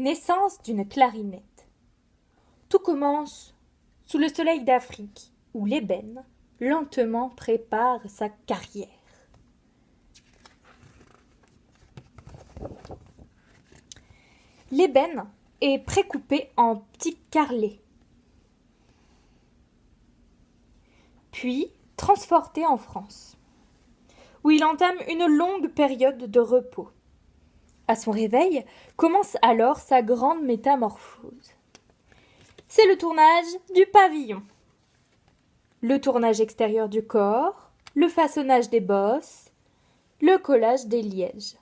Naissance d'une clarinette. Tout commence sous le soleil d'Afrique, où l'ébène lentement prépare sa carrière. L'ébène est précoupé en petits carrelets, puis transporté en France, où il entame une longue période de repos. À son réveil, commence alors sa grande métamorphose. C'est le tournage du pavillon, le tournage extérieur du corps, le façonnage des bosses, le collage des lièges,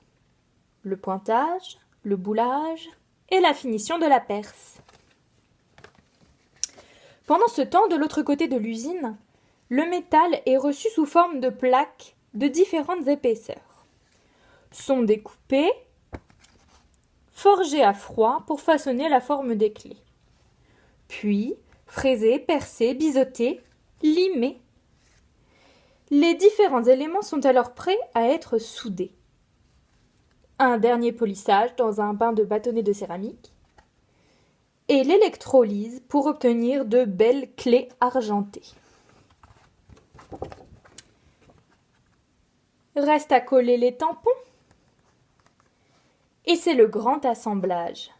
le pointage, le boulage et la finition de la perce. Pendant ce temps, de l'autre côté de l'usine, le métal est reçu sous forme de plaques de différentes épaisseurs. Sont découpés, forgés à froid pour façonner la forme des clés. Puis, fraisés, percés, biseautés, limés. Les différents éléments sont alors prêts à être soudés. Un dernier polissage dans un bain de bâtonnet de céramique et l'électrolyse pour obtenir de belles clés argentées. Reste à coller les tampons et c'est le grand assemblage.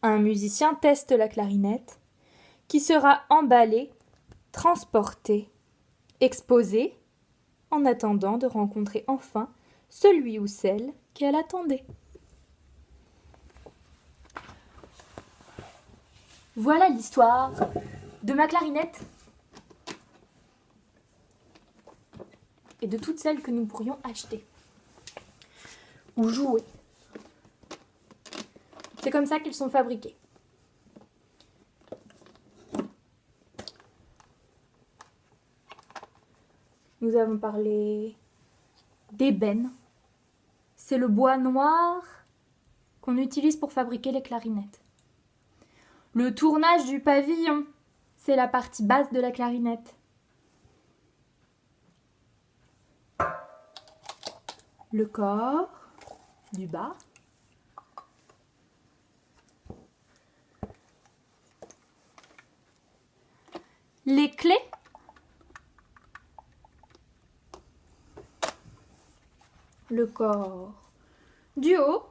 Un musicien teste la clarinette qui sera emballée, transportée, exposée en attendant de rencontrer enfin celui ou celle qu'elle attendait. Voilà l'histoire de ma clarinette et de toutes celles que nous pourrions acheter ou jouer. C'est comme ça qu'ils sont fabriqués. Nous avons parlé d'ébène. C'est le bois noir qu'on utilise pour fabriquer les clarinettes. Le tournage du pavillon, c'est la partie basse de la clarinette. Le corps du bas. Les clés. Le corps du haut.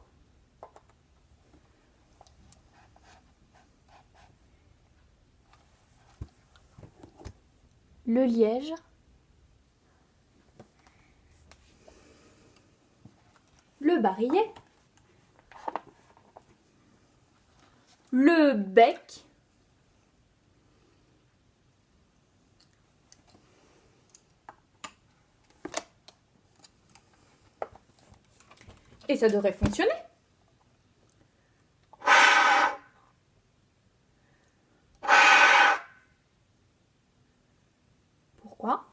Le liège. Le barillet. Le bec. Et ça devrait fonctionner. Pourquoi?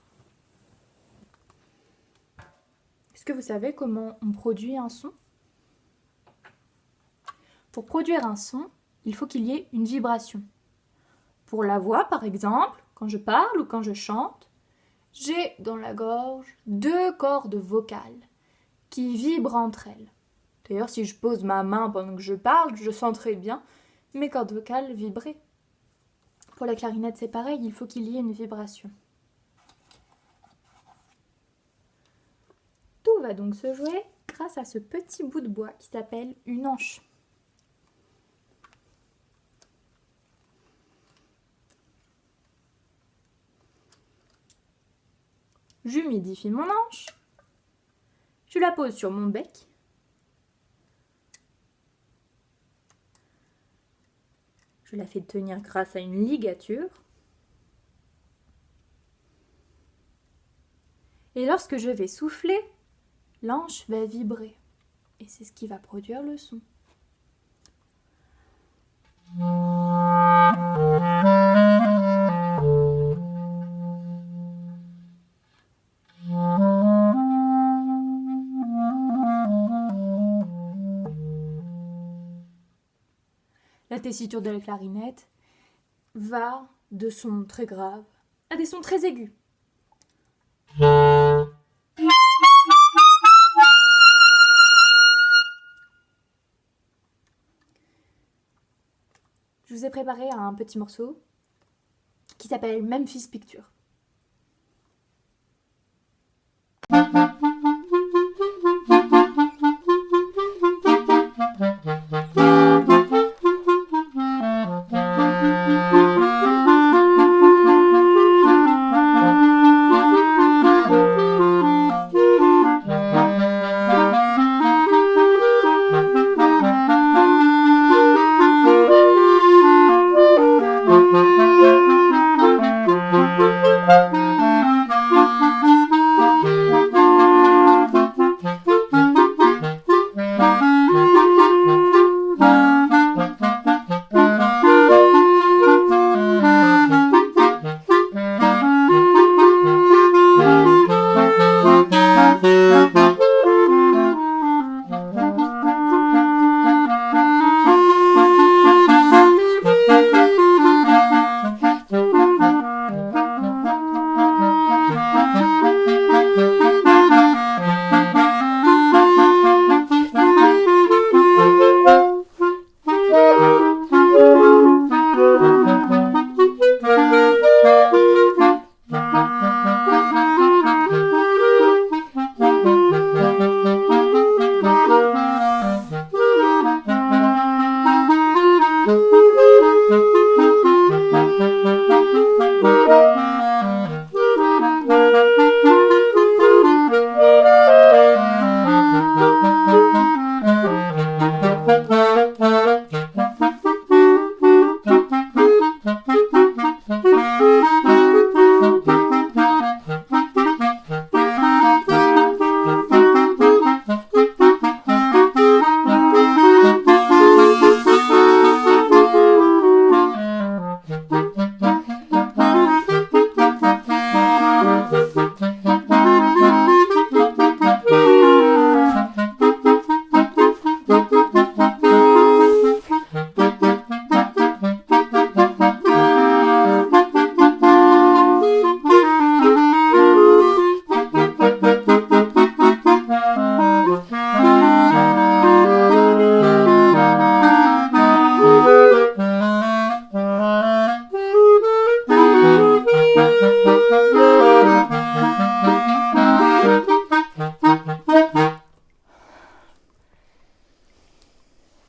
Est-ce que vous savez comment on produit un son? Pour produire un son, il faut qu'il y ait une vibration. Pour la voix, par exemple, quand je parle ou quand je chante, j'ai dans la gorge 2 cordes vocales qui vibrent entre elles. D'ailleurs, si je pose ma main pendant que je parle, je sens très bien mes cordes vocales vibrer. Pour la clarinette, c'est pareil, il faut qu'il y ait une vibration. Tout va donc se jouer grâce à ce petit bout de bois qui s'appelle une anche. J'humidifie mon anche, je la pose sur mon bec, je la fais tenir grâce à une ligature, et lorsque je vais souffler, l'anche va vibrer, et c'est ce qui va produire le son. La tessiture de la clarinette va de sons très graves à des sons très aigus. je vous ai préparé un petit morceau qui s'appelle Memphis Picture.